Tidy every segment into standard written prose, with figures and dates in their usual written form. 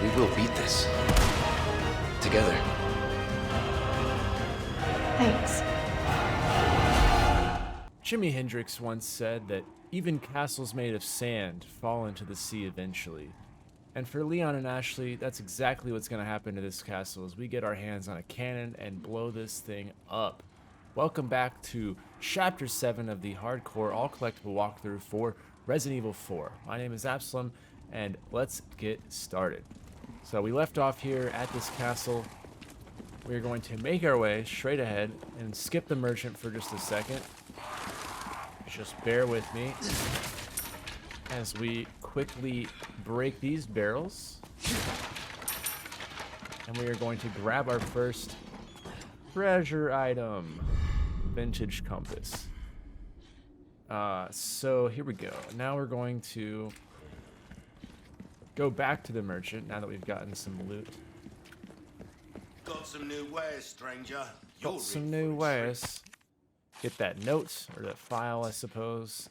We will beat this. Together. Thanks. Jimi Hendrix once said that even castles made of sand fall into the sea eventually. And for Leon and Ashley, that's exactly what's going to happen to this castle as we get our hands on a cannon and blow this thing up. Welcome back to Chapter 7 of the Hardcore All Collectible Walkthrough for Resident Evil 4. My name is Absoulem, and let's get started. So we left off here at this castle. We're going to make our way straight ahead and skip the merchant for just a second. Just bear with me as we quickly break these barrels. And we are going to grab our first treasure item. Vintage compass. So here we go. Now we're going to go back to the merchant now that we've gotten some loot. Got some new wares, stranger. Got some new wares. Get that note or that file, I suppose,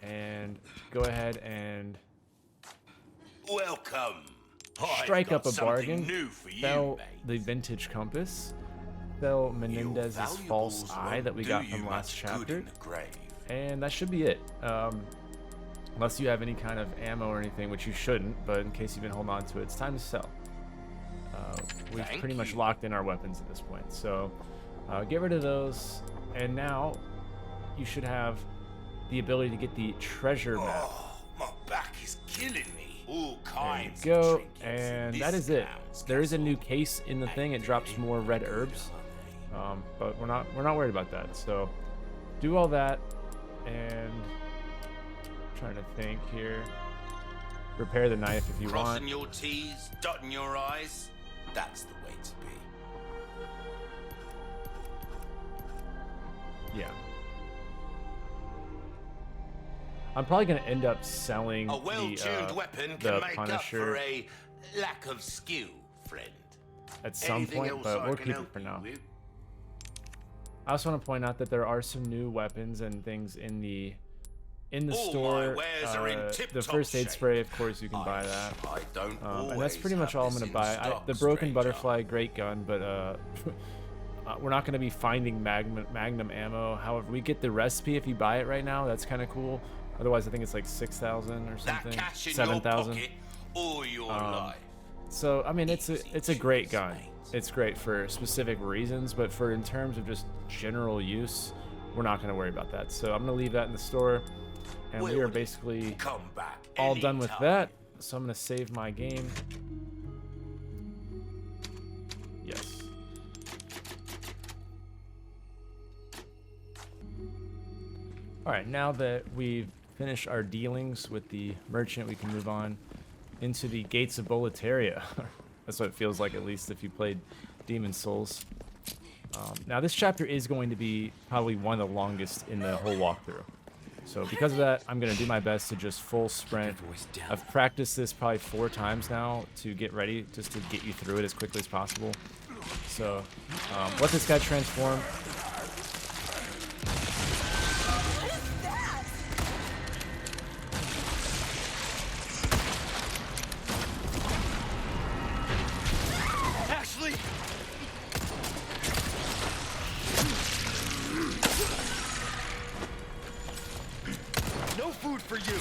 and go ahead and welcome. Strike up a bargain. New for you, Fell mate. the vintage compass. Fell Menendez's false eye that we got from last chapter. And that should be it. Unless you have any kind of ammo or anything, which you shouldn't, but in case you've been holding on to it, it's time to sell. We've pretty much locked in our weapons at this point. So get rid of those. And now you should have the ability to get the treasure map. Oh, my back is killing me. All There kinds you go, of trinkets and that is it. There is a new case in the thing. It drops more red herbs, but we're not worried about that. So do all that, and I'm trying to think here. Repair the knife if you Crossing want. your T's, dotting your I's. That's the way to be. Yeah. I'm probably gonna end up selling A well-tuned weapon the can make up Punisher for a lack of skill, friend. at some Anything point, else but I we'll can keep it help for you now. with? I also want to point out that there are some new weapons and things in the All store. my wares are in The tip-top first aid shape. spray, of course, you can buy that. I don't And that's pretty much all I'm going to buy. The broken butterfly, great gun, but we're not going to be finding magnum ammo. However, we get the recipe if you buy it right now. That's kind of cool. Otherwise, I think it's like 6,000 or something, 7,000. All your life. So I mean, it's a great gun. It's great for specific reasons, but for in terms of just general use, we're not going to worry about that. So I'm going to leave that in the store, and we are basically Come back all done with anytime. that. So I'm going to save my game. Yes. All right, now that we've finished our dealings with the merchant, we can move on into the Gates of Boletaria. That's what it feels like, at least if you played Demon Souls. Now, this chapter is going to be probably one of the longest in the whole walkthrough. So because of that, I'm going to do my best to just full sprint. I've practiced this probably 4 times now to get ready, just to get you through it as quickly as possible. So let this guy transform. Ashley! No food for you!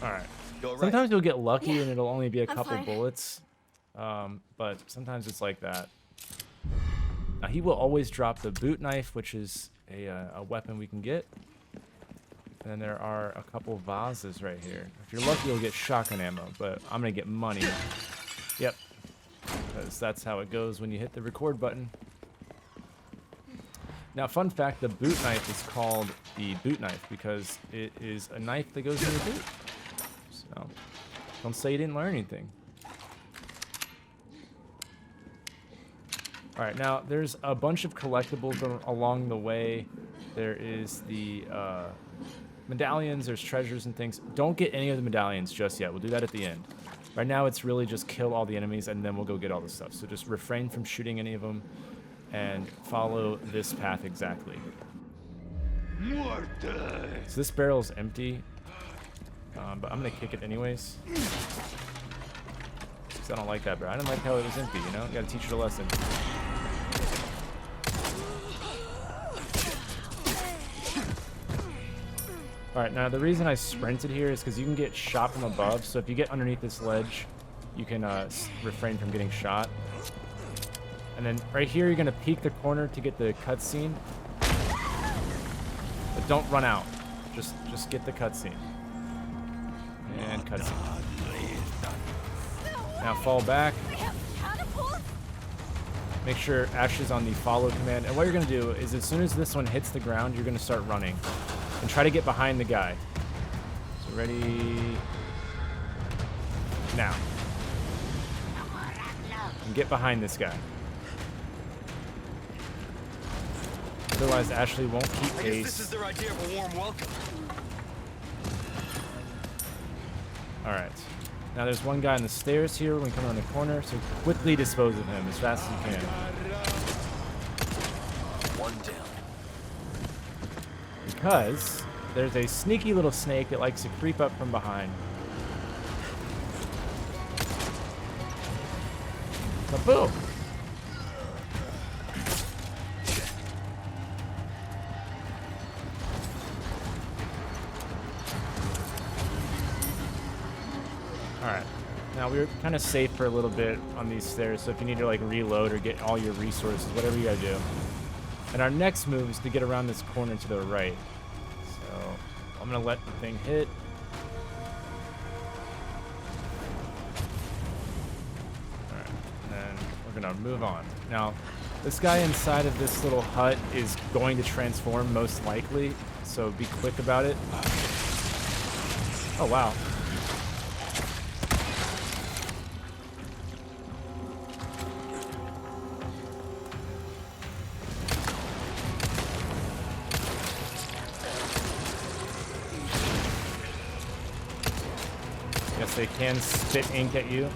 Alright. You're right. Sometimes you'll get lucky and it'll only be a I'm couple fine. bullets. But sometimes it's like that. Now, he will always drop the boot knife, which is a weapon we can get. And then there are a couple vases right here. If you're lucky, you'll get shotgun ammo, but I'm going to get money. Yep. Because that's how it goes when you hit the record button. Now, fun fact, the boot knife is called the boot knife because it is a knife that goes in your boot. So, don't say you didn't learn anything. Alright, now, there's a bunch of collectibles along the way. There is the medallions, there's treasures and things. Don't get any of the medallions just yet. We'll do that at the end. Right now, it's really just kill all the enemies, and then we'll go get all the stuff. So just refrain from shooting any of them, and follow this path exactly. Muerte! So this barrel's empty, but I'm gonna kick it anyways. Because I don't like that barrel. I didn't like how it was empty, you know? You gotta teach it a lesson. Alright, now the reason I sprinted here is because you can get shot from above. So if you get underneath this ledge, you can refrain from getting shot. And then right here, you're going to peek the corner to get the cutscene. But don't run out. Just get the cutscene. And cutscene. Now fall back. Make sure Ashley's on the follow command. And what you're going to do is as soon as this one hits the ground, you're going to start running. And try to get behind the guy. So ready... Now. And get behind this guy. Otherwise, Ashley won't keep pace. I guess this is their idea of a warm welcome. Alright. Now there's one guy on the stairs here when we come around the corner, so quickly dispose of him as fast as you can. One down. Because there's a sneaky little snake that likes to creep up from behind. Kaboom! Alright. Now we're kind of safe for a little bit on these stairs, so if you need to like reload or get all your resources, whatever you gotta do. And our next move is to get around this corner to the right. So I'm gonna let the thing hit. Alright, and then we're gonna move on. Now, this guy inside of this little hut is going to transform most likely, so be quick about it. Oh wow. Yes, they can spit ink at you.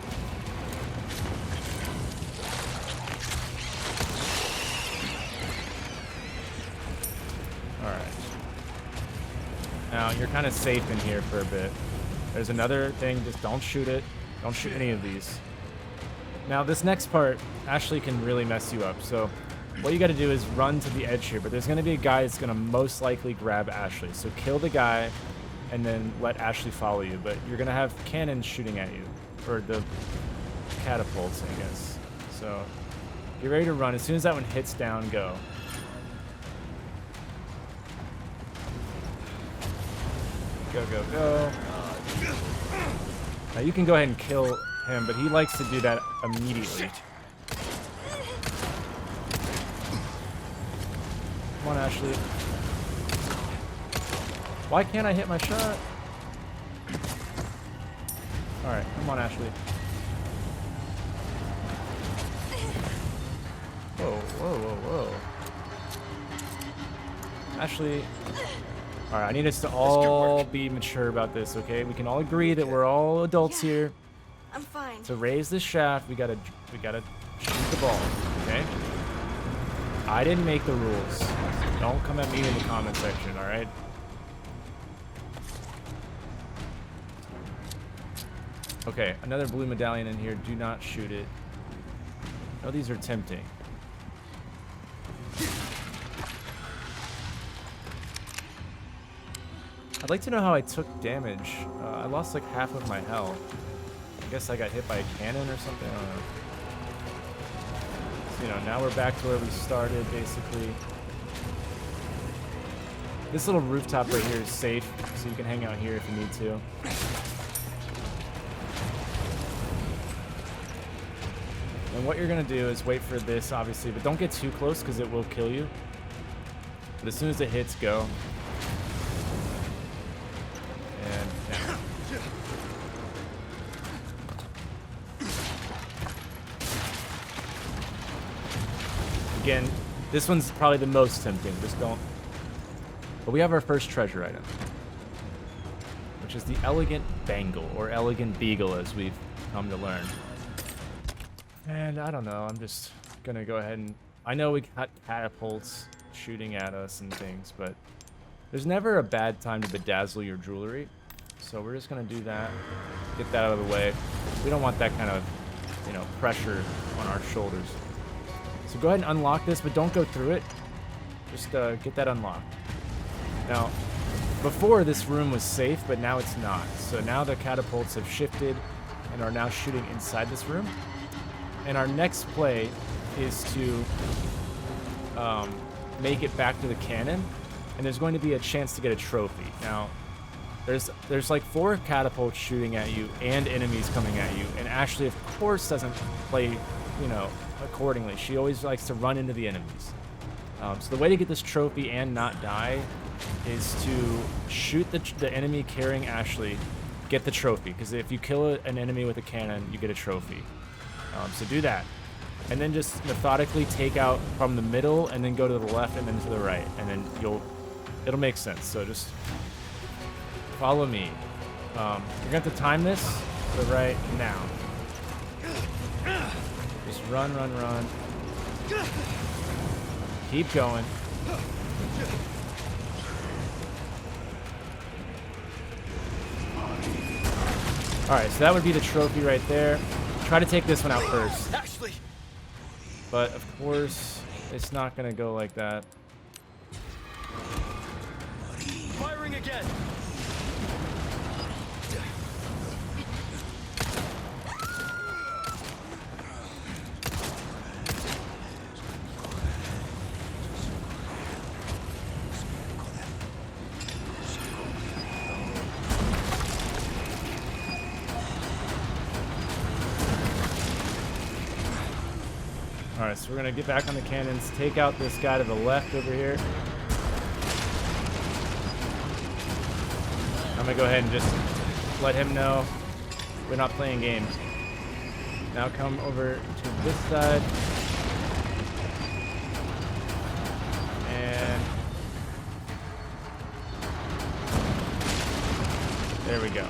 Alright. Now, you're kind of safe in here for a bit. There's another thing, just don't shoot it. Don't shoot any of these. Now, this next part, Ashley can really mess you up. So, what you gotta do is run to the edge here, but there's gonna be a guy that's gonna most likely grab Ashley. So kill the guy, and then let Ashley follow you. But you're gonna have cannons shooting at you, or the catapults, I guess. So get ready to run. As soon as that one hits down, go. Go, go, go. Now you can go ahead and kill him, but he likes to do that immediately. Come on, Ashley. Why can't I hit my shot? Alright, come on, Ashley. Whoa, whoa, whoa, whoa. Ashley. Alright, I need us to all be mature about this, okay? We can all agree that we're all adults here. I'm fine. To raise this shaft, we gotta shoot the ball, okay? I didn't make the rules. Don't come at me in the comment section, alright? Okay, another blue medallion in here. Do not shoot it. Oh, these are tempting. I'd like to know how I took damage. I lost like half of my health. I guess I got hit by a cannon or something. I don't know. So, you know, now we're back to where we started, basically. This little rooftop right here is safe, so you can hang out here if you need to. And what you're going to do is wait for this, obviously, but don't get too close because it will kill you. But as soon as it hits, go. And yeah. Again, this one's probably the most tempting. Just don't. But we have our first treasure item, which is the elegant bangle, or elegant beagle, as we've come to learn. And I don't know, I'm just gonna go ahead and... I know we got catapults shooting at us and things, but There's never a bad time to bedazzle your jewelry. So we're just going to do that. Get that out of the way. We don't want that kind of, you know, pressure on our shoulders. So go ahead and unlock this, but don't go through it. Just get that unlocked. Now, before this room was safe, but now it's not. So now the catapults have shifted and are now shooting inside this room. And our next play is to make it back to the cannon. And there's going to be a chance to get a trophy. Now, there's like 4 catapults shooting at you and enemies coming at you. And Ashley, of course, doesn't play, you know, accordingly. She always likes to run into the enemies. So the way to get this trophy and not die is to shoot the enemy carrying Ashley, get the trophy. Because if you kill an enemy with a cannon, you get a trophy. So do that. And then just methodically take out from the middle and then go to the left and then to the right. And then it'll make sense. So just follow me. You're going to have to time this to right now. Just run, run, run. Keep going. Alright, so that would be the trophy right there. Try to take this one out first. Ashley! But, of course, it's not going to go like that. Firing again! Alright, so we're going to get back on the cannons, take out this guy to the left over here. I'm going to go ahead and just let him know we're not playing games. Now come over to this side. And there we go.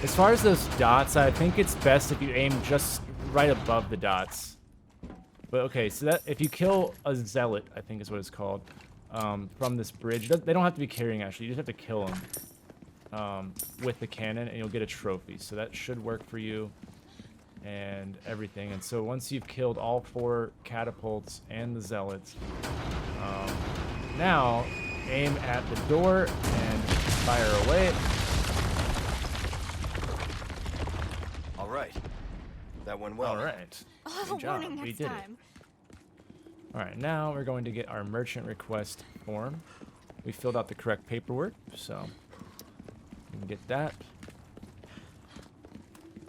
As far as those dots, I think it's best if you aim just right above the dots. But okay, so that if you kill a zealot, I think is what it's called, from this bridge, they don't have to be carrying actually. You just have to kill them with the cannon, and you'll get a trophy. So that should work for you and everything. And so once you've killed all 4 catapults and the zealots, now aim at the door and fire away. All right. That went well. All right. Oh, Good job. warning We next did it. time. All right, now we're going to get our merchant request form. We filled out the correct paperwork, so we can get that.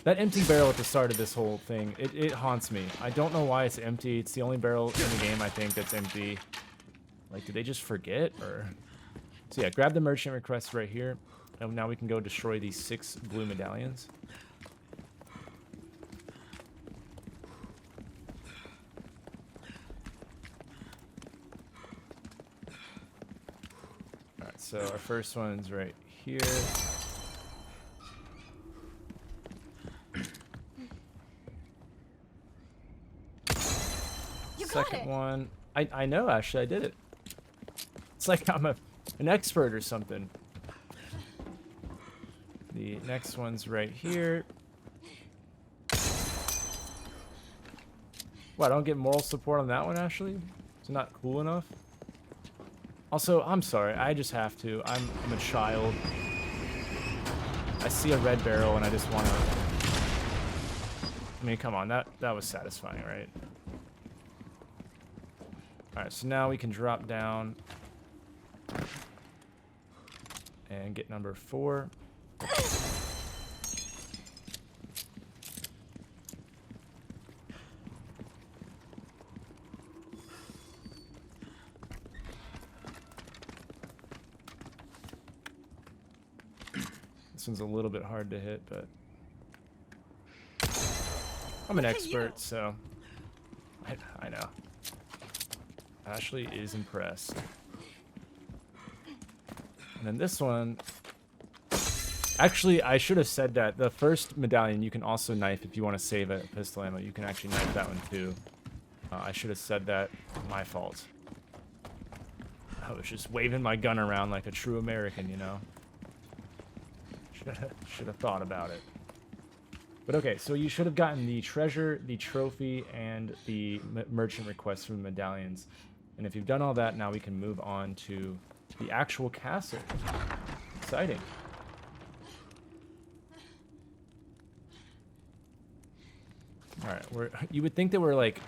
That empty barrel at the start of this whole thing, it haunts me. I don't know why it's empty. It's the only barrel in the game, I think, that's empty. Like, did they just forget? Or so yeah, grab the merchant request right here, and now we can go destroy these 6 blue medallions. So our first one's right here. You got Second it. one. I know, actually, I did it. It's like I'm an expert or something. The next one's right here. What, I don't get moral support on that one, Ashley? Is it not cool enough? Also, I'm sorry, I just have to. I'm a child. I see a red barrel and I just want to... I mean, come on, that was satisfying, right? Alright, so now we can drop down and get number 4. This one's a little bit hard to hit, but I'm an expert, so I know. Ashley is impressed. And then this one, actually, I should have said that. The first medallion you can also knife if you want to save a pistol ammo. You can actually knife that one too. I should have said that. My fault. I was just waving my gun around like a true American, you know. Should have thought about it. But okay, so you should have gotten the treasure, the trophy, and the merchant request from the medallions. And if you've done all that, now we can move on to the actual castle. Exciting. Alright, you would think that we're like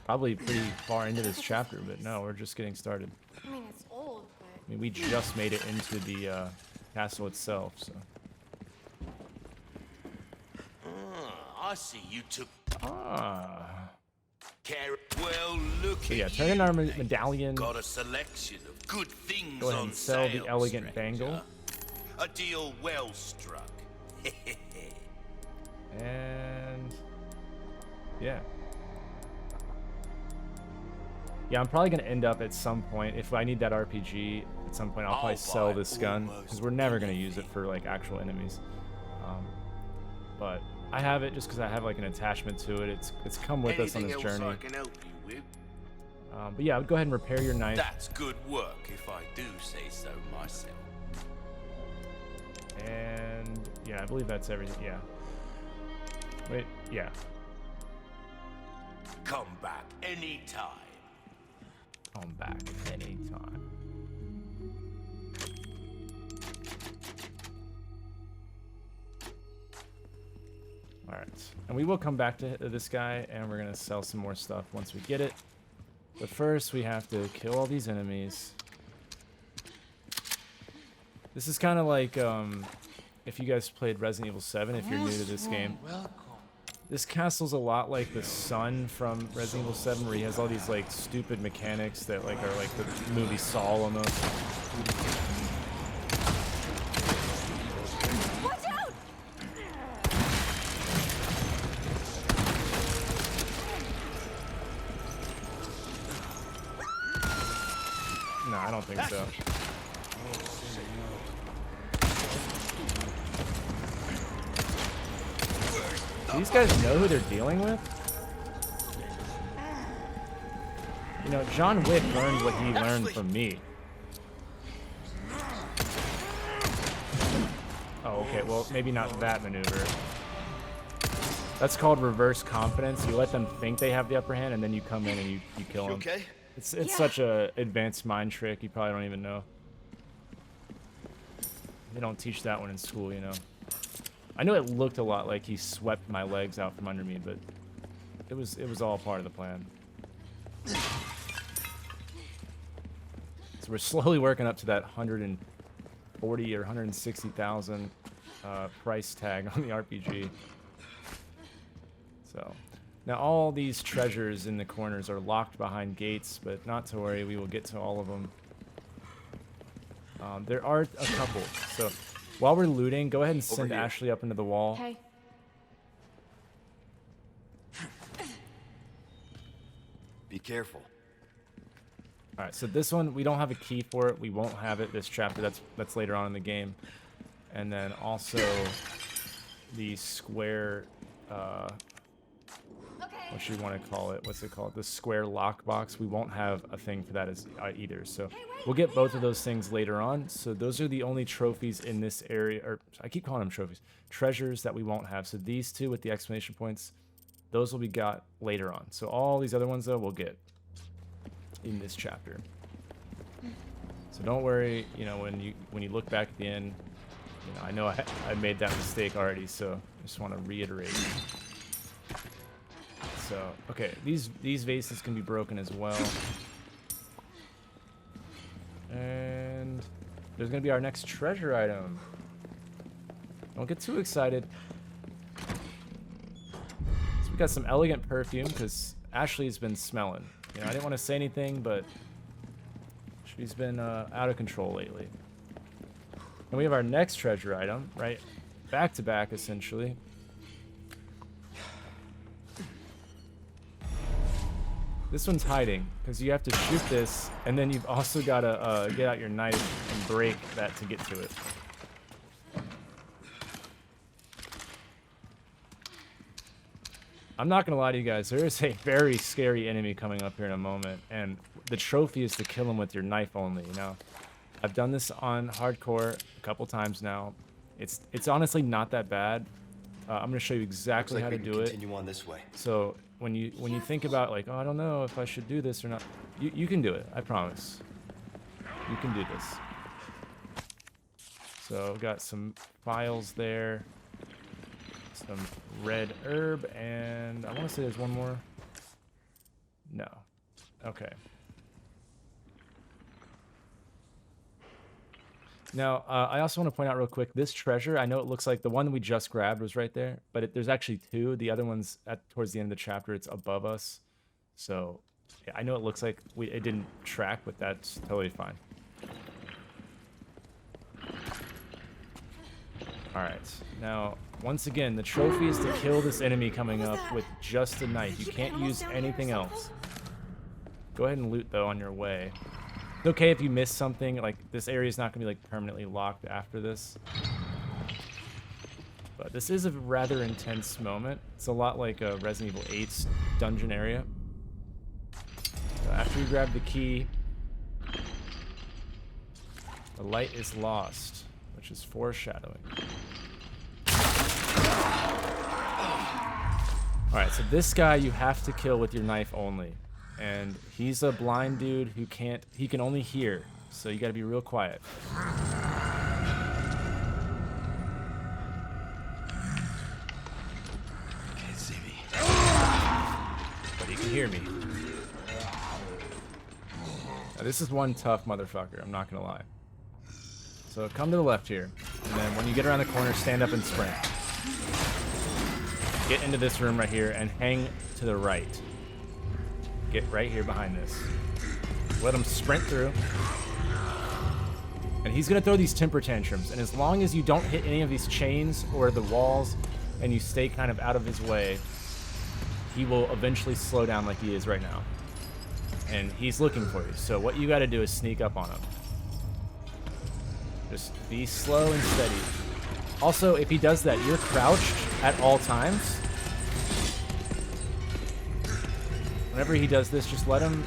probably pretty far into this chapter, but no, we're just getting started. I mean, it's old, but... I mean, we just made it into the castle itself, so... I see you took Ah. care. Well, look So yeah, at turn in you, our mate. medallion. Got a selection of good things Go ahead on and sell sale, the elegant stranger. bangle. A deal well struck. And... yeah. Yeah, I'm probably going to end up at some point, if I need that RPG, at some point I'll probably I'll sell buy this gun, almost because we're never going to use it for, like, actual enemies. But I have it just because I have, like, an attachment to it. It's come with us on Anything this else journey. I can help you with? But yeah, I would go ahead and repair your knife. That's good work, if I do say so myself. And yeah, I believe that's everything. Yeah. Wait, yeah. Come back anytime. Come back anytime. Alright. And we will come back to this guy, and we're going to sell some more stuff once we get it. But first, we have to kill all these enemies. This is kind of like, if you guys played Resident Evil 7, if you're new to this game. This castle's a lot like the Sun from Resident Evil 7, where he has all these, like, stupid mechanics that, like, are like the movie Saw almost. Watch out! No, I don't think so. Do these guys know who they're dealing with? You know, John Wick learned what he learned from me. Oh, okay, well, maybe not that maneuver. That's called reverse confidence. You let them think they have the upper hand, and then you come in and you kill them. Okay? It's Yeah. such a advanced mind trick, you probably don't even know. They don't teach that one in school, you know. I know it looked a lot like he swept my legs out from under me, but it was all part of the plan. So we're slowly working up to that 140 or 160,000 price tag on the RPG. So now all these treasures in the corners are locked behind gates, but not to worry, we will get to all of them. There are a couple, so while we're looting, go ahead and send here. Ashley up into the wall. Hey. Be careful. All right, so this one we don't have a key for it. We won't have it this chapter. That's later on in the game. And then also the square, what should you want to call it? What's it called? The square lockbox. We won't have a thing for that as either. So we'll get both of those things later on. So those are the only trophies in this area, or I keep calling them trophies, treasures that we won't have. So these two with the exclamation points, those will be got later on. So all these other ones though we'll get in this chapter. So don't worry, you know, when you look back at the end, you know, I know I made that mistake already, so I just want to reiterate. So, okay, these vases can be broken as well. And there's going to be our next treasure item. Don't get too excited. So we got some elegant perfume because Ashley's been smelling. You know, I didn't want to say anything, but she's been out of control lately. And we have our next treasure item, right? Back to back, essentially. This one's hiding, because you have to shoot this, and then you've also got to get out your knife and break that to get to it. I'm not gonna lie to you guys, there is a very scary enemy coming up here in a moment, and the trophy is to kill him with your knife only, you know? I've done this on hardcore a couple times now. It's honestly not that bad. I'm gonna show you exactly how to do it. Continue on this way. So when you think about like, oh, I don't know if I should do this or not, you can do it. I promise. You can do this. So I've got some files there, some red herb, and I want to say there's one more. No. Okay. Now, I also want to point out real quick, this treasure, I know it looks like the one we just grabbed was right there, but there's actually two. The other one's towards the end of the chapter. It's above us. So, yeah, I know it looks like it didn't track, but that's totally fine. Alright, now, once again, the trophy is to kill this enemy coming up with just a knife. You can't use anything else. Go ahead and loot, though, on your way. It's okay if you miss something, like, this area is not going to be, like, permanently locked after this. But this is a rather intense moment. It's a lot like a Resident Evil 8's dungeon area. So after you grab the key, the light is lost, which is foreshadowing. Alright, so this guy you have to kill with your knife only. And he's a blind dude who he can only hear. So you gotta be real quiet. Can't see me. But he can hear me. Now, this is one tough motherfucker, I'm not gonna lie. So come to the left here. And then when you get around the corner, stand up and sprint. Get into this room right here and hang to the right. Get right here behind this. Let him sprint through. And he's going to throw these temper tantrums. And as long as you don't hit any of these chains or the walls and you stay kind of out of his way, he will eventually slow down like he is right now. And he's looking for you. So what you got to do is sneak up on him. Just be slow and steady. Also, if he does that, you're crouched at all times. Whenever he does this, just let him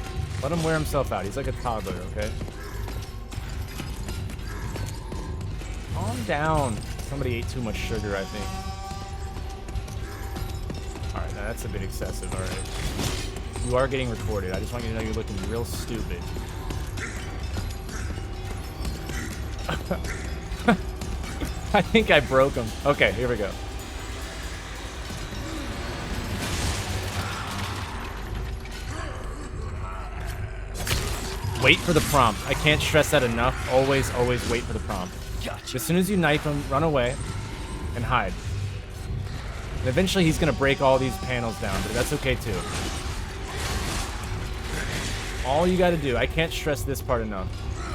wear himself out. He's like a toddler, okay? Calm down. Somebody ate too much sugar, I think. Alright, now that's a bit excessive, alright. You are getting recorded. I just want you to know you're looking real stupid. I think I broke him. Okay, here we go. Wait for the prompt. I can't stress that enough. Always, always wait for the prompt. Gotcha. As soon as you knife him, run away and hide. And eventually he's going to break all these panels down, but that's okay too. All you got to do, I can't stress this part enough.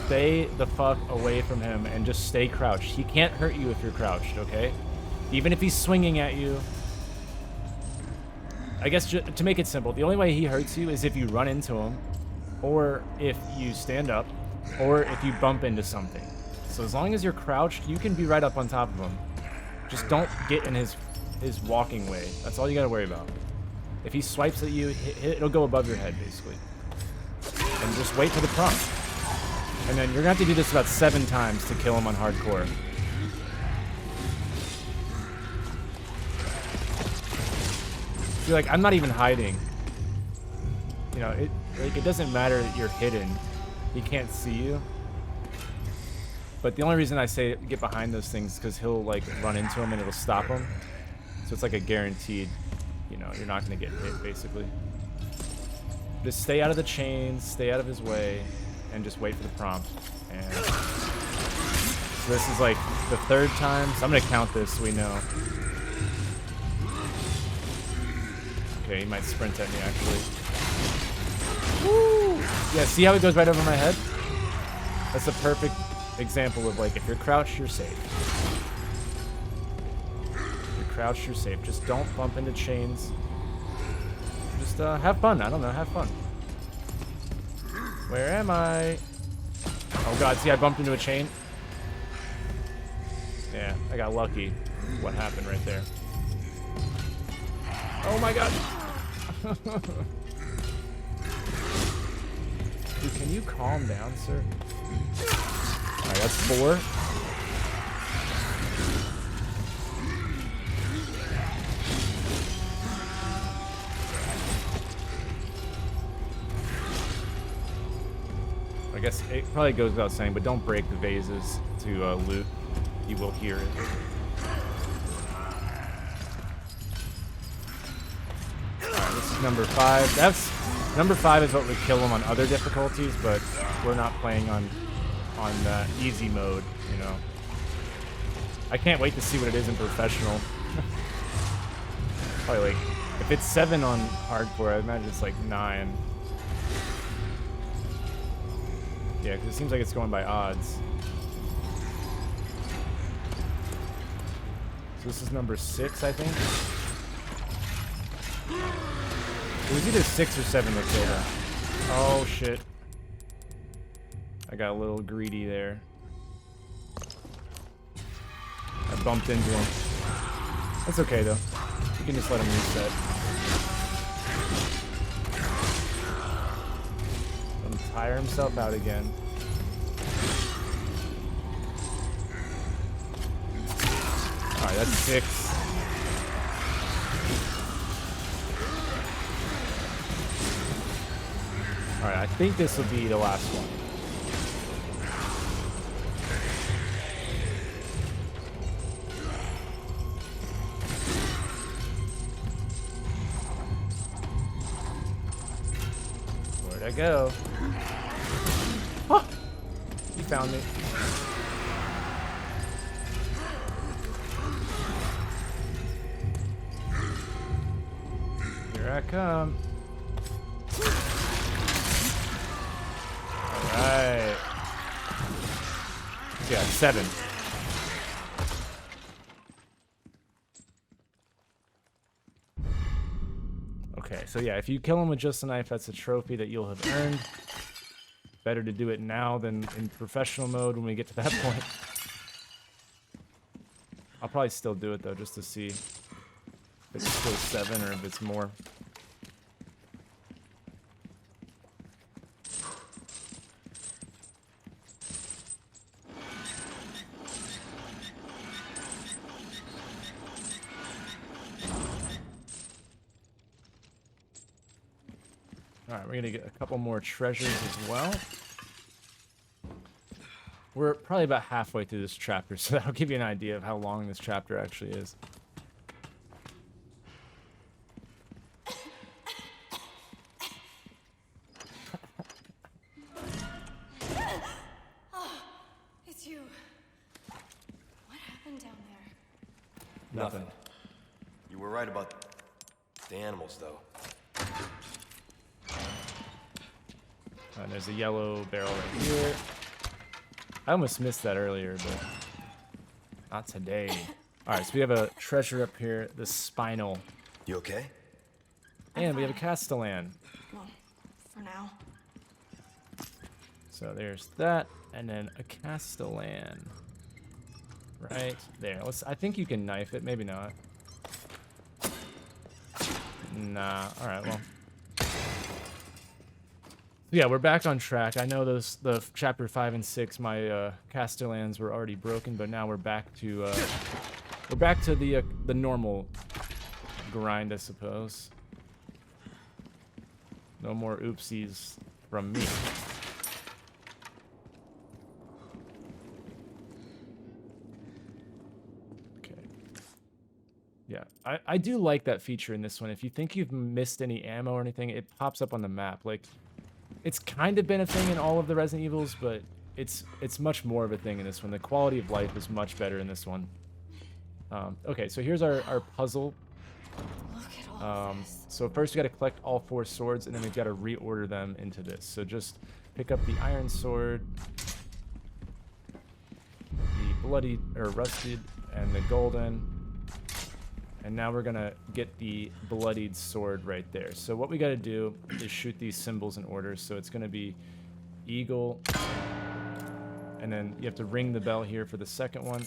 Stay the fuck away from him and just stay crouched. He can't hurt you if you're crouched, okay? Even if he's swinging at you. I guess to make it simple, the only way he hurts you is if you run into him, or if you stand up, or if you bump into something. So as long as you're crouched, you can be right up on top of him. Just don't get in his walking way. That's all you gotta worry about. If he swipes at you, it'll go above your head, basically. And just wait for the prompt. And then you're gonna have to do this about 7 times to kill him on hardcore. See, like, I'm not even hiding. You know, it doesn't matter that you're hidden. He can't see you. But the only reason I say get behind those things is because he'll, like, run into him and it'll stop him. So it's like a guaranteed, you know, you're not gonna get hit, basically. Just stay out of the chains, stay out of his way, and just wait for the prompt. And so this is like the 3rd time. So I'm gonna count this so we know. Okay, he might sprint at me actually. Woo! Yeah, see how it goes right over my head? That's a perfect example of, like, if you're crouched, you're safe. If you're crouched, you're safe. Just don't bump into chains. Just have fun. I don't know, have fun. Where am I? Oh god, see, I bumped into a chain. Yeah, I got lucky. What happened right there? Oh my god. Dude, can you calm down, sir? Alright, that's 4. I guess it probably goes without saying, but don't break the vases to loot. You will hear it. Alright, this is number 5. Number 5 is what would kill him on other difficulties, but we're not playing on easy mode, you know. I can't wait to see what it is in professional. Probably like, if it's 7 on hardcore, I imagine it's like 9. Yeah, because it seems like it's going by odds. So this is number 6, I think. It was either 6 or 7 that killed him. Oh, shit. I got a little greedy there. I bumped into him. That's okay, though. You can just let him reset. Let him tire himself out again. Alright, that's 6. Alright, I think this will be the last one. Where'd I go? Oh! You found me. Here I come. Alright. Yeah, 7. Okay, so yeah, if you kill him with just a knife, that's a trophy that you'll have earned. Better to do it now than in professional mode when we get to that point. I'll probably still do it though, just to see if it's still 7 or if it's more. Alright, we're gonna get a couple more treasures as well. We're probably about halfway through this chapter, so that'll give you an idea of how long this chapter actually is. Oh, it's you. What happened down there? Nothing. You were right about the animals, though. And there's a yellow barrel right here. I almost missed that earlier, but not today. Alright, so we have a treasure up here, the spinal. You okay? And we have a castellan. Well, for now. So there's that, and then a castellan. Right there. I think you can knife it, maybe not. Nah, alright, well. Yeah, we're back on track. I know the chapter 5 and 6, my castellans were already broken, but now we're back to the normal grind, I suppose. No more oopsies from me. Okay. Yeah, I do like that feature in this one. If you think you've missed any ammo or anything, it pops up on the map. Like, it's kind of been a thing in all of the Resident Evils, but it's much more of a thing in this one. The quality of life is much better in this one. Okay, so here's our puzzle. Look at all this. So first we got to collect all 4 swords, and then we've got to reorder them into this. So just pick up the iron sword, the bloodied or rusted, and the golden. And now we're gonna get the bloodied sword right there. So what we gotta do is shoot these symbols in order. So it's gonna be eagle, and then you have to ring the bell here for the second one,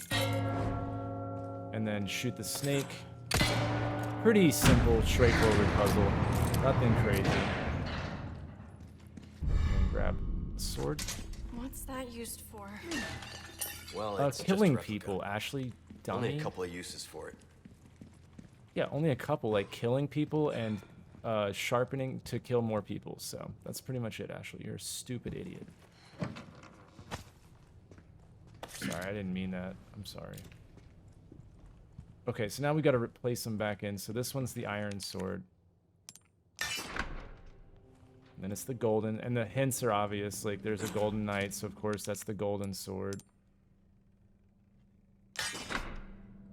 and then shoot the snake, Pretty simple, straightforward puzzle. Nothing crazy. And grab a sword. What's that used for? Well, it's just a Killing replica. people, Ashley. Dummy. Only a couple of uses for it. Yeah, only a couple, like killing people and sharpening to kill more people. So that's pretty much it, Ashley. You're a stupid idiot. Sorry, I didn't mean that. I'm sorry. Okay, so now we got to replace them back in. So this one's the iron sword. And then it's the golden, and the hints are obvious. Like there's a golden knight, so of course that's the golden sword.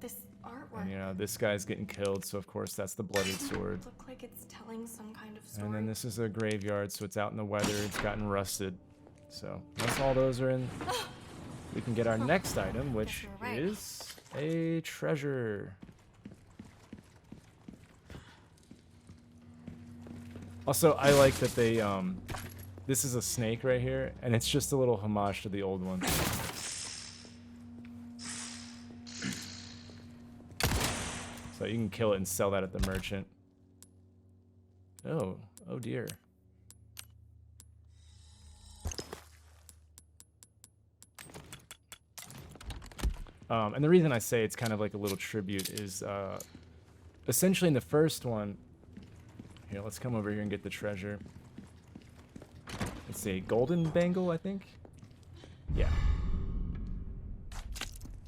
This artwork. And you know, this guy's getting killed, so of course that's the bloodied sword. Look like it's telling some kind of story. And then this is a graveyard, so it's out in the weather. It's gotten rusted. So once all those are in, we can get our next item, which Guess we're right. is a treasure. Also, I like that they, this is a snake right here, and it's just a little homage to the old one. So you can kill it and sell that at the merchant. Oh dear. And the reason I say it's kind of like a little tribute is, essentially in the first one, here, let's come over here and get the treasure. It's a golden bangle, I think? Yeah.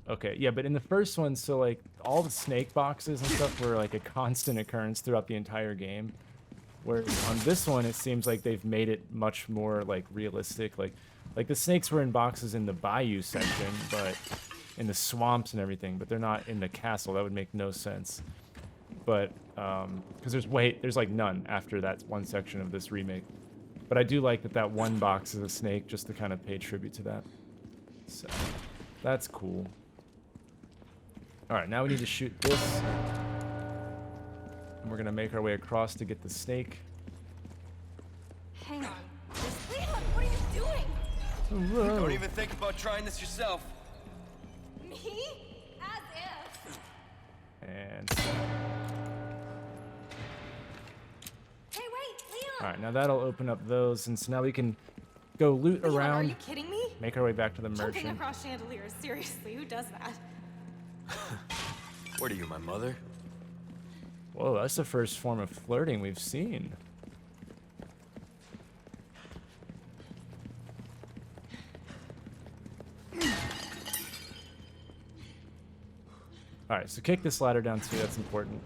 Okay, yeah, but in the first one, so like all the snake boxes and stuff were like a constant occurrence throughout the entire game. Whereas on this one, it seems like they've made it much more like realistic. Like the snakes were in boxes in the bayou section, but in the swamps and everything, but they're not in the castle. That would make no sense. But because there's like none after that one section of this remake. But I do like that one box is a snake, just to kind of pay tribute to that. So that's cool. All right, now we need to shoot this. And we're gonna make our way across to get the snake. Hang on. Leon, what are you doing? Whoa. Don't even think about trying this yourself. Me? As if. And Hey, wait, Leon! all right, now that'll open up those, and so now we can go loot Leon, are around, you kidding me? make our way back to the Jumping merchant. across chandeliers, seriously, who does that? What are you, my mother? Whoa, that's the first form of flirting we've seen. Alright, so kick this ladder down too, that's important.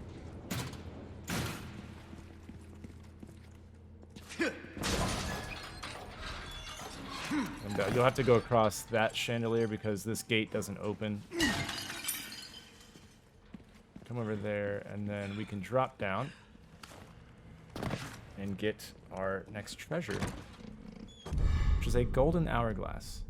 And you'll have to go across that chandelier because this gate doesn't open. Come over there, and then we can drop down and get our next treasure, which is a golden hourglass.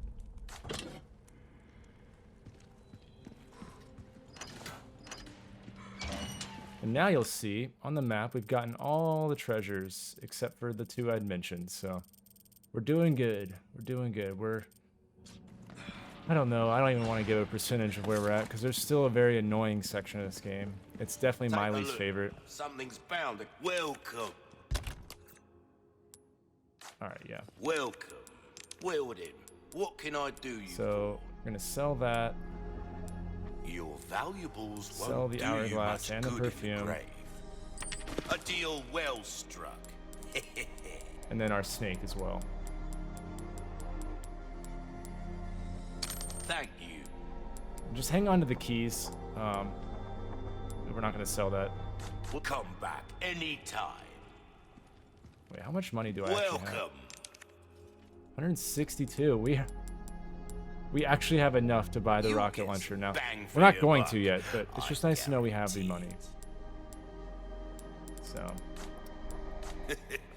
And now you'll see on the map we've gotten all the treasures except for the two I'd mentioned, so we're doing good. We're doing good. I don't know. I don't even want to give a percentage of where we're at because there's still a very annoying section of this game. It's definitely my Take a least look. favorite. Something's bound to... Welcome. Alright, yeah. Welcome. Well then, what can I do you So we're going to sell that. for? Your valuables won't Sell the do hourglass you and much the good in perfume. grave. A deal well struck. And then our snake as well. Thank you. Just hang on to the keys. We're not going to sell that. We'll come back anytime. Wait, how much money do I actually have? Welcome. 162. We actually have enough to buy the You rocket get launcher now. bang for We're not your going buck. to yet, but it's just I nice to know we have the money. guarantee So.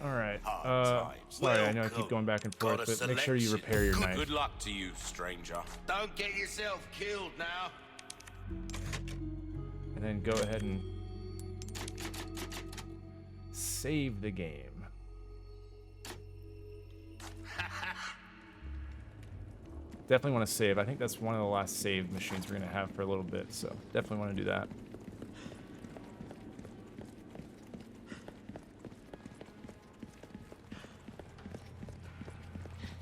Alright. Hard times. Sorry, I know I Welcome. keep going back and Got forth, a but make sure you selection. repair your knife. Good luck to you, stranger. Don't get yourself killed now. And then go ahead and save the game. Definitely want to save. I think that's one of the last save machines we're going to have for a little bit, so definitely want to do that.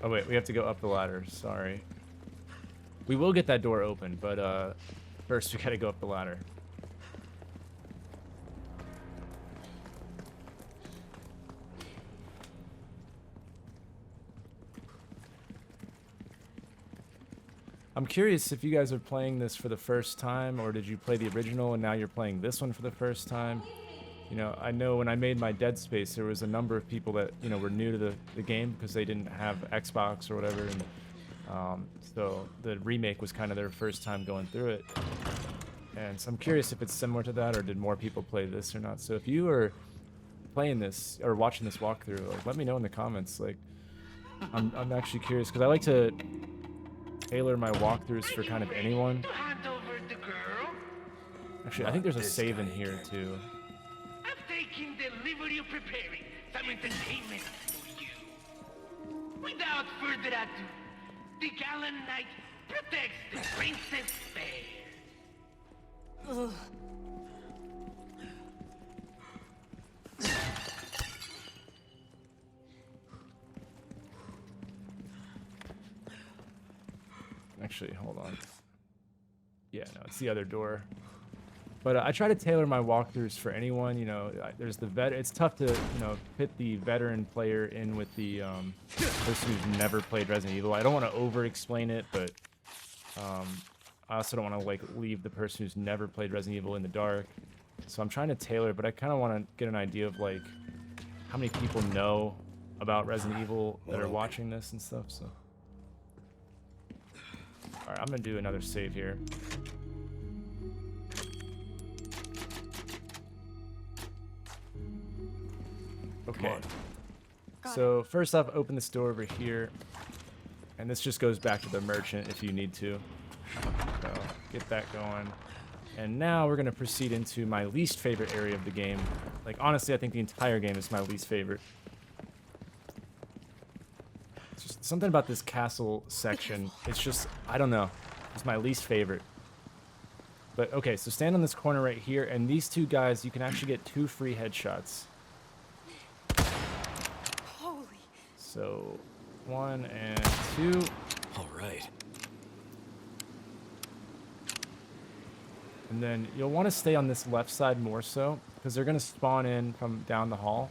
Oh wait, we have to go up the ladder. Sorry. We will get that door open, but first we gotta go up the ladder. I'm curious if you guys are playing this for the first time, or did you play the original and now you're playing this one for the first time? You know, I know when I made my Dead Space, there was a number of people that, you know, were new to the game because they didn't have Xbox or whatever, and so the remake was kind of their first time going through it. And so I'm curious if it's similar to that, or did more people play this or not. So if you are playing this or watching this walkthrough, like, let me know in the comments. Like, I'm actually curious because I like to tailor my walkthroughs for kind of anyone. Actually, I think there's a save in here too. I'm taking delivery of preparing some entertainment for you. Without further ado, the gallant knight protects the princess fair. Actually, hold on. Yeah, no, it's the other door. But I try to tailor my walkthroughs for anyone. You know, there's the vet. It's tough to, you know, fit the veteran player in with the person who's never played Resident Evil. I don't want to over-explain it, but I also don't want to like leave the person who's never played Resident Evil in the dark. So I'm trying to tailor, but I kind of want to get an idea of like how many people know about Resident Evil that are watching this and stuff. So, all right, I'm gonna do another save here. Okay. So first off, open this door over here, and this just goes back to the merchant if you need to. So get that going. And now we're gonna proceed into my least favorite area of the game. Like honestly, I think the entire game is my least favorite. It's just something about this castle section. It's just, I don't know. It's my least favorite. But okay, so stand on this corner right here, and these two guys, you can actually get 2 free headshots. Holy. So 1 and 2. All right. And then you'll want to stay on this left side more so, because they're going to spawn in from down the hall.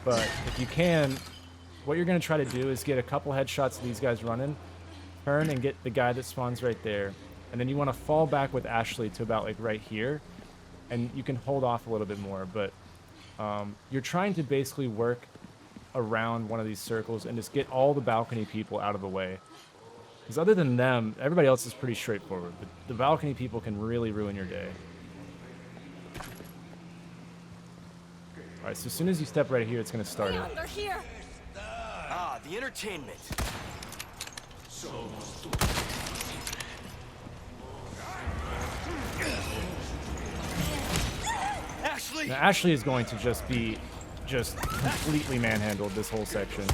But if you can, what you're going to try to do is get a couple headshots of these guys running, turn and get the guy that spawns right there. And then you want to fall back with Ashley to about like right here, and you can hold off a little bit more. But you're trying to basically work around one of these circles and just get all the balcony people out of the way. Because other than them, everybody else is pretty straightforward. But the balcony people can really ruin your day. Alright, so as soon as you step right here, it's going to start it. They're here. Ah, the entertainment. Ashley! Now, Ashley is going to just be completely manhandled this whole section.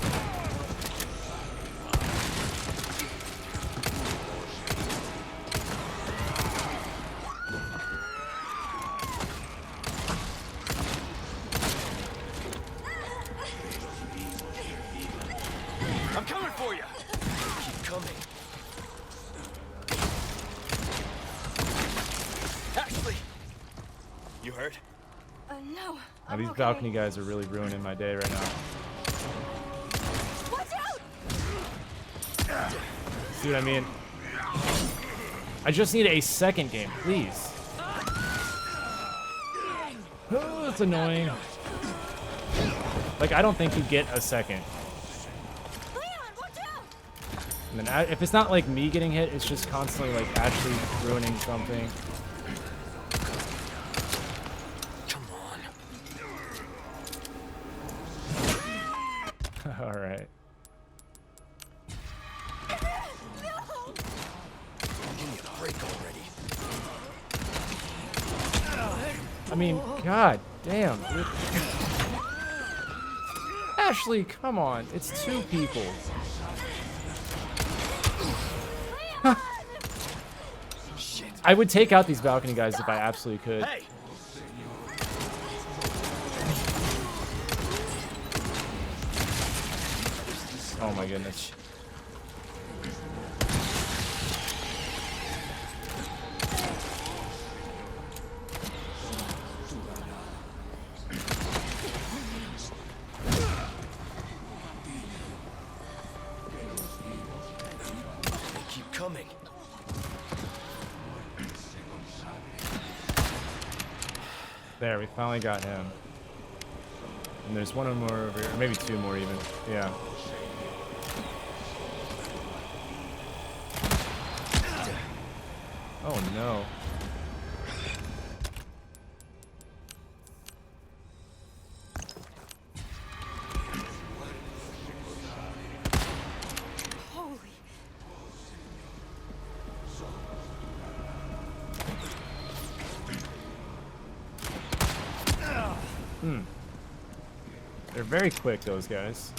I'm coming for you. Keep coming. Ashley! You hurt? No. Now, these balcony guys are really ruining my day right now. Watch out! See what I mean? I just need a second game, please. Oh, it's annoying. Like, I don't think you get a second. Leon, watch out! And then if it's not like me getting hit, it's just constantly like Ashley ruining something. Come on. All right. Give me a break already. I mean, god damn, dude. Ashley, come on. It's 2 people. Shit. I would take out these balcony guys if I absolutely could. Hey! Oh my goodness. They keep coming. There, we finally got him. And there's one more over here, or maybe two more even. Yeah. Oh no. Holy. They're very quick, those guys.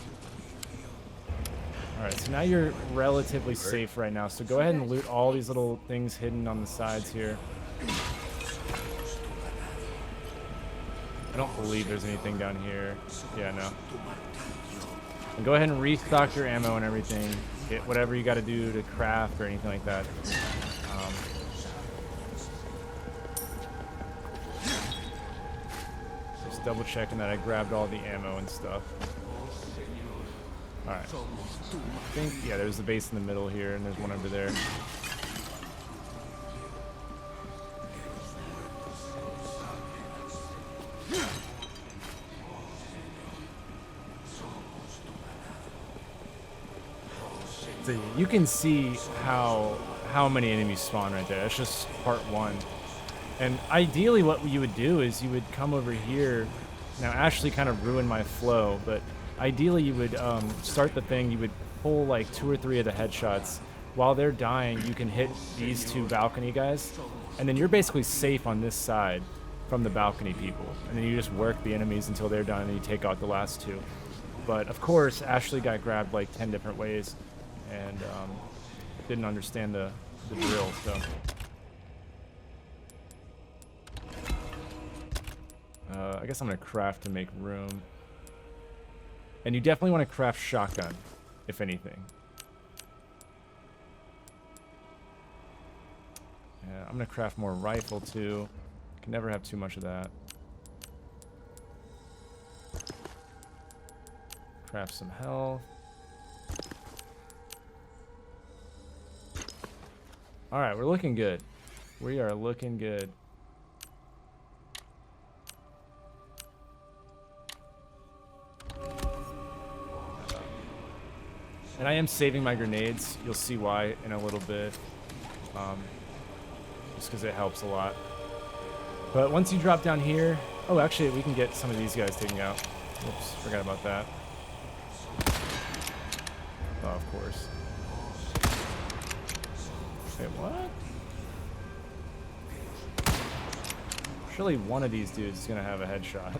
Alright, so now you're relatively safe right now, so go ahead and loot all these little things hidden on the sides here. I don't believe there's anything down here. Yeah, no. And go ahead and restock your ammo and everything. Get whatever you got to do to craft or anything like that. Just double checking that I grabbed all the ammo and stuff. Alright. I think, yeah, there's the base in the middle here, and there's one over there. So you can see how many enemies spawn right there. That's just part one. And ideally what you would do is you would come over here. Now Ashley kind of ruined my flow, but ideally you would start the thing, you would pull like 2 or 3 of the headshots. While they're dying, you can hit these 2 balcony guys, and then you're basically safe on this side from the balcony people. And then you just work the enemies until they're done, and you take out the last 2. But of course, Ashley got grabbed like 10 different ways, and didn't understand the drill, so. I guess I'm gonna craft to make room. And you definitely want to craft shotgun, if anything. Yeah, I'm gonna craft more rifle too. Can never have too much of that. Craft some health. Alright, we're looking good. We are looking good. And I am saving my grenades. You'll see why in a little bit. Just because it helps a lot. But once you drop down here... Oh, actually, we can get some of these guys taken out. Whoops, forgot about that. Oh, of course. Wait, what? Surely one of these dudes is going to have a headshot.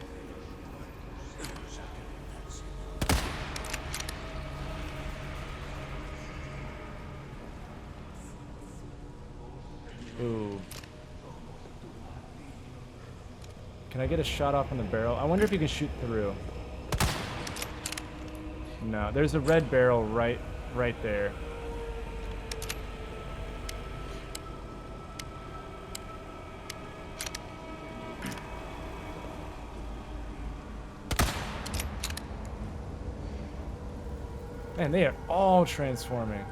Ooh. Can I get a shot off on the barrel? I wonder if you can shoot through. No, there's a red barrel right there. Man, they are all transforming.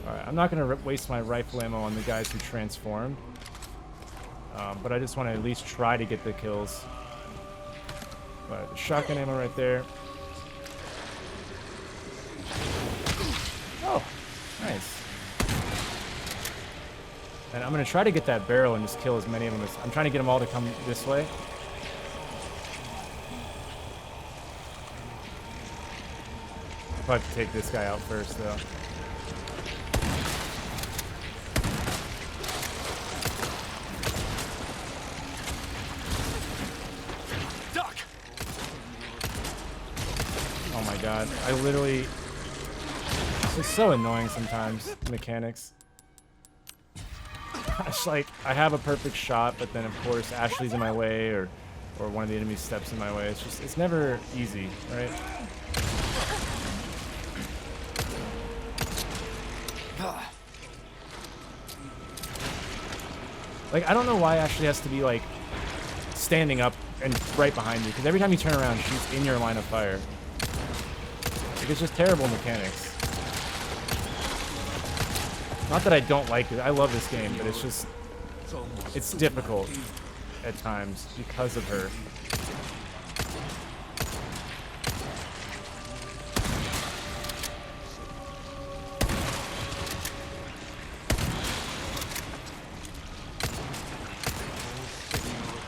Alright, I'm not going to waste my rifle ammo on the guys who transformed. But I just want to at least try to get the kills. But the shotgun ammo right there. Oh, nice. And I'm going to try to get that barrel and just kill as many of them as... I'm trying to get them all to come this way. I'll have to take this guy out first, though. Duck! Oh my god. I literally... It's so annoying sometimes, mechanics. It's like, I have a perfect shot, but then of course Ashley's in my way, or or one of the enemies steps in my way. It's never easy, right? Like, I don't know why Ashley has to be, like, standing up and right behind you, because every time you turn around, she's in your line of fire. Like, it's just terrible mechanics. Not that I don't like it. I love this game, but it's just... It's difficult at times because of her.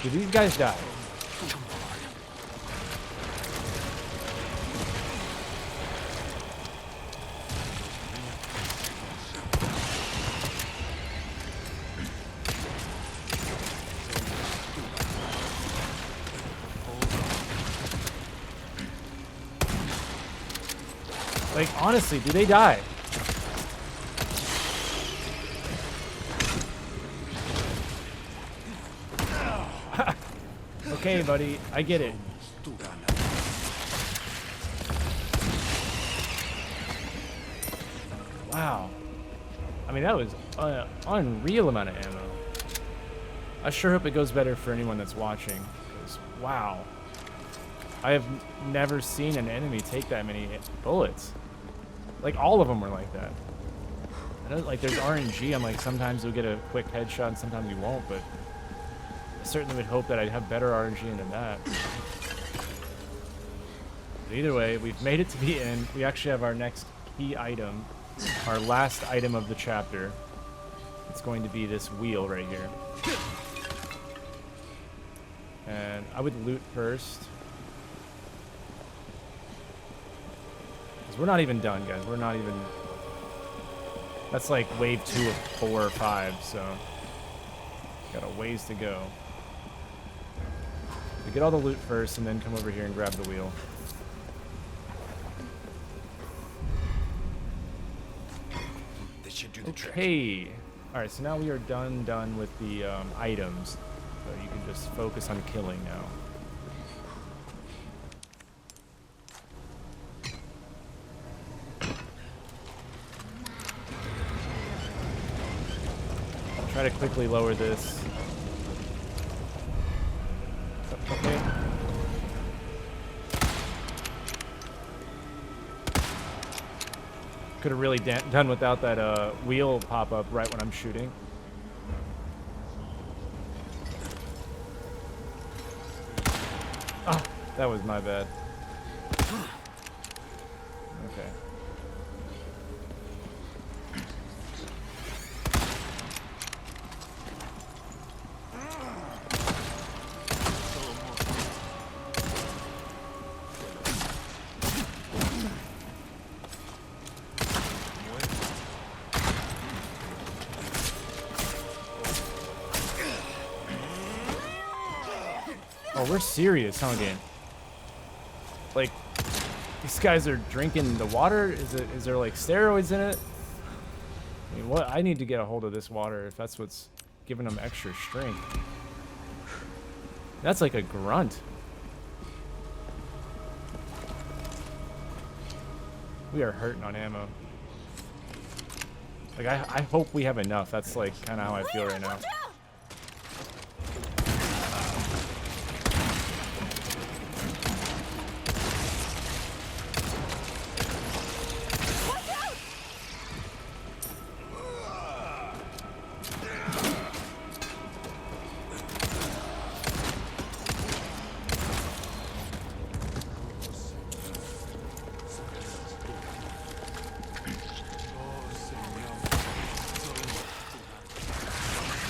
Do these guys die? Like, honestly, do they die? Okay, buddy, I get it. Wow. I mean, that was an unreal amount of ammo. I sure hope it goes better for anyone that's watching. 'Cause, wow. I have never seen an enemy take that many bullets. Like, all of them were like that. I know, like, there's RNG. I'm like, sometimes you'll get a quick headshot and sometimes you won't, but I certainly would hope that I'd have better RNG than that. But either way, we've made it to the end. We actually have our next key item, our last item of the chapter. It's going to be this wheel right here. And I would loot first. We're not even done, guys. We're not even... That's like wave 2 of 4 or 5, so... Got a ways to go. So get all the loot first, and then come over here and grab the wheel. This should do the trick. Okay. Alright, so now we are done with the items. So you can just focus on killing now. Try to quickly lower this. Okay. Could have really done without that wheel pop up right when I'm shooting. Oh, that was my bad. Okay. Oh, we're serious, huh, game? Like, these guys are drinking the water? Is there like steroids in it? I mean, what? I need to get a hold of this water if that's what's giving them extra strength. That's like a grunt. We are hurting on ammo. Like, I hope we have enough. That's like kind of how I feel right now.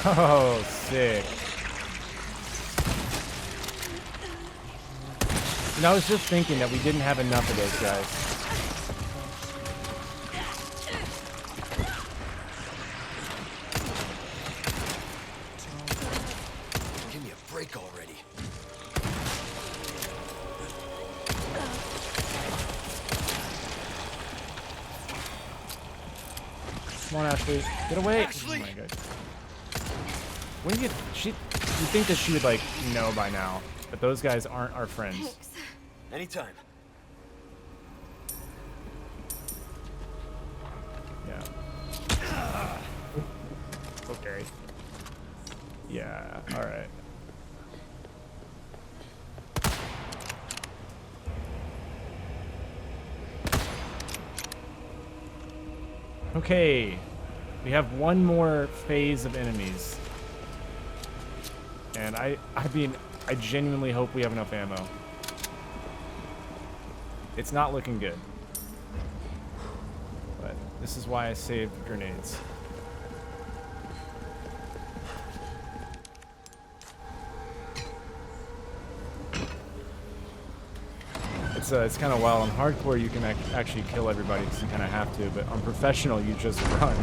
Oh, sick. And I was just thinking that we didn't have enough of those guys. Give me a break already. Come on, Ashley. Get away. Ashley! Oh my god. When you think that she would, like, know by now. But those guys aren't our friends. Thanks. Anytime. Yeah. Okay. Yeah, alright. Okay. We have one more phase of enemies. And I mean, I genuinely hope we have enough ammo. It's not looking good. But this is why I saved grenades. It's kind of wild. On hardcore, you can actually kill everybody because you kind of have to, but on professional, you just run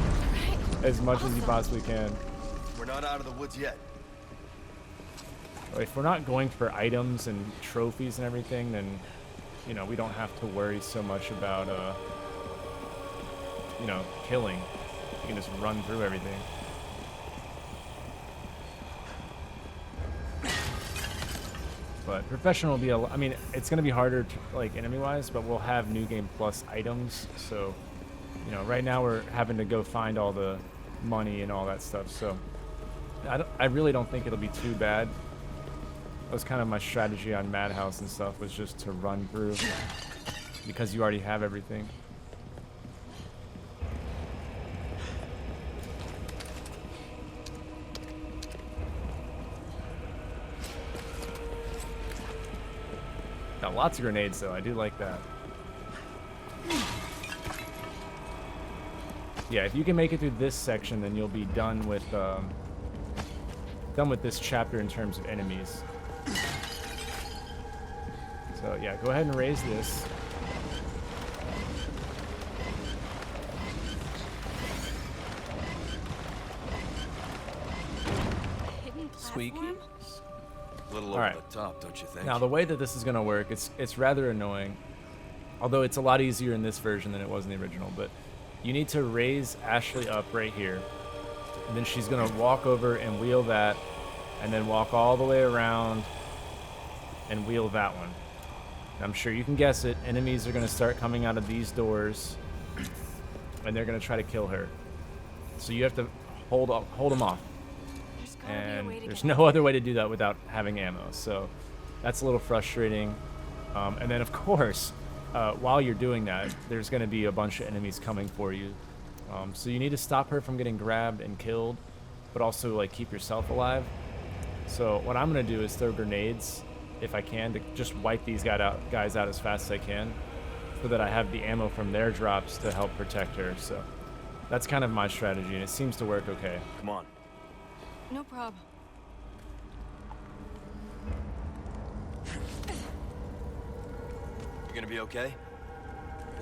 as much as you possibly can. We're not out of the woods yet. If we're not going for items and trophies and everything, then, you know, we don't have to worry so much about, you know, killing. You can just run through everything. But professional will be I mean, it's going to be harder, to, like, enemy-wise, but we'll have New Game Plus items. So, you know, right now we're having to go find all the money and all that stuff. So, I really don't think it'll be too bad. That was kind of my strategy on Madhouse and stuff, was just to run through. Because you already have everything. Got lots of grenades, though. I do like that. Yeah, if you can make it through this section, then you'll be done with this chapter in terms of enemies. So yeah, go ahead and raise this. Hidden Squeaky? platform? A little All over right. the top, don't you think? Now the way that this is gonna work, it's rather annoying. Although it's a lot easier in this version than it was in the original, but you need to raise Ashley up right here. And then she's gonna walk over and wheel that, and then walk all the way around and wheel that one. And I'm sure you can guess it, enemies are gonna start coming out of these doors, and they're gonna try to kill her. So you have to hold them off. There's gotta be a And way to there's get no other way to do that without having ammo, so that's a little frustrating. And then of course, while you're doing that, there's going to be a bunch of enemies coming for you, so you need to stop her from getting grabbed and killed, but also like keep yourself alive. So what I'm going to do is throw grenades if I can to just wipe these guys out as fast as I can, so that I have the ammo from their drops to help protect her. So that's kind of my strategy, and it seems to work okay. Come on. No problem. You gonna be okay?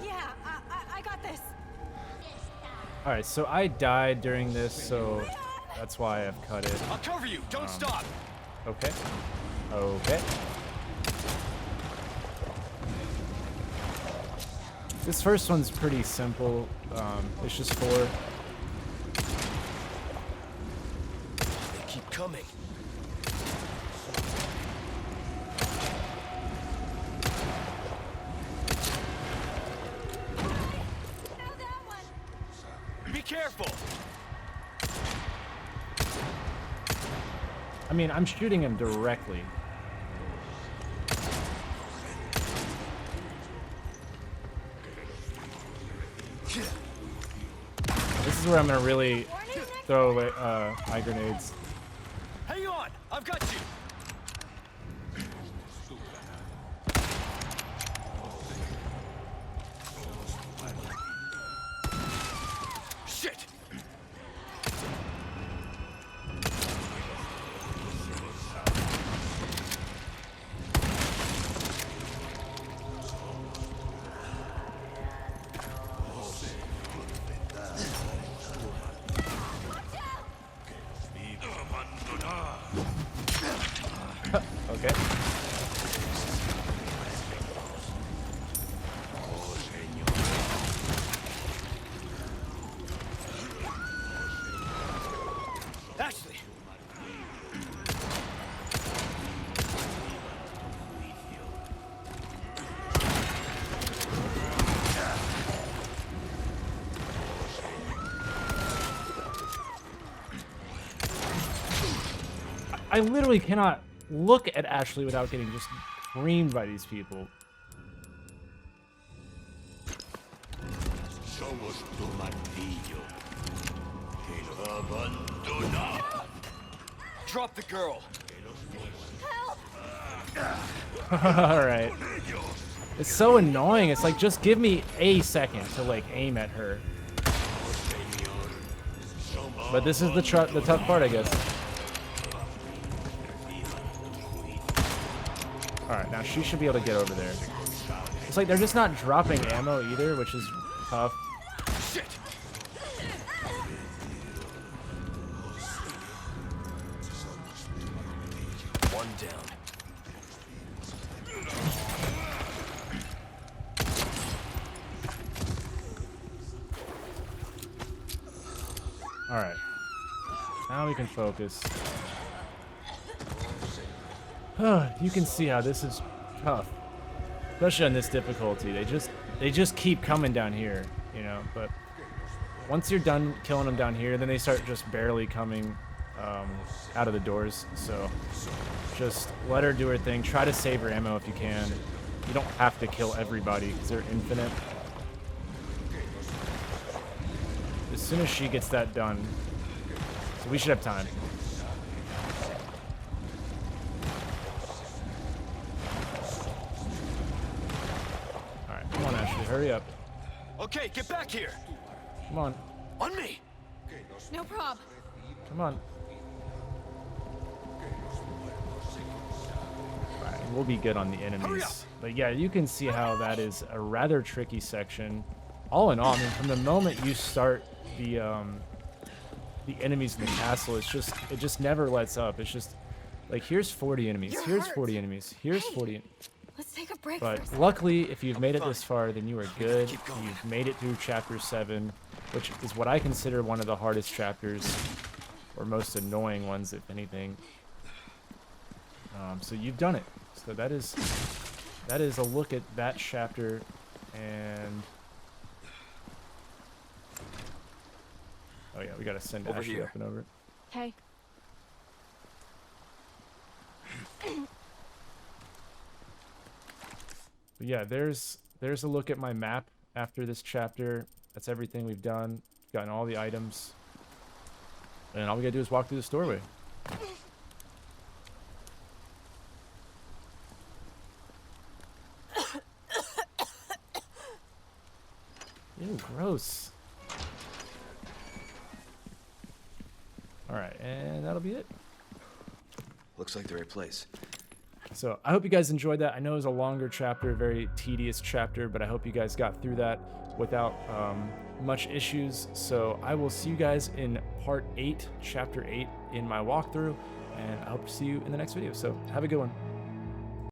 Yeah, I got this. All right, so I died during this, so that's why I've cut it. I'll cover you. Don't stop. Okay. Okay. This first one's pretty simple. It's just 4. They keep coming. Now that one. Be careful. I mean, I'm shooting him directly. This is where I'm gonna really throw away my grenades. Hang on. I've got you. Shit. I literally cannot look at Ashley without getting just creamed by these people. Somos tu martillo. Que lo abandona. Drop the girl. Alright. It's so annoying. It's like, just give me a second to, like, aim at her. But this is the tough part, I guess. Alright, now she should be able to get over there. It's like they're just not dropping ammo either, which is tough. Shit. One down. Alright. Now we can focus. You can see how this is tough. Especially on this difficulty. They just keep coming down here, you know, but once you're done killing them down here, then they start just barely coming out of the doors. So just let her do her thing. Try to save her ammo if you can. You don't have to kill everybody because they're infinite. As soon as she gets that done, so we should have time. Alright, come on, Ashley, hurry up. Okay, get back here. Come on, On me. No prob. come on. Alright, we'll be good on the enemies. But yeah, you can see how that is a rather tricky section. All in all, I mean, from the moment you start the enemies in the castle, it just never lets up. It's just like, here's 40 enemies, here's 40 enemies, here's 40. Let's take a break But for a second. luckily, if you've made it this far, then you are good. You've made it through chapter 7, which is what I consider one of the hardest chapters, or most annoying ones, if anything. So you've done it. So that is a look at that chapter, and oh yeah, we gotta send Over Ashley here. up and over. Okay. But yeah, there's a look at my map after this chapter. That's everything we've done. Gotten all the items. And all we gotta do is walk through this doorway. Ew, gross. Alright, and that'll be it. Looks like the right place. So I hope you guys enjoyed that. I know it was a longer chapter, very tedious chapter, but I hope you guys got through that without much issues. So I will see you guys in part 8, chapter 8 in my walkthrough, and I hope to see you in the next video. So have a good one.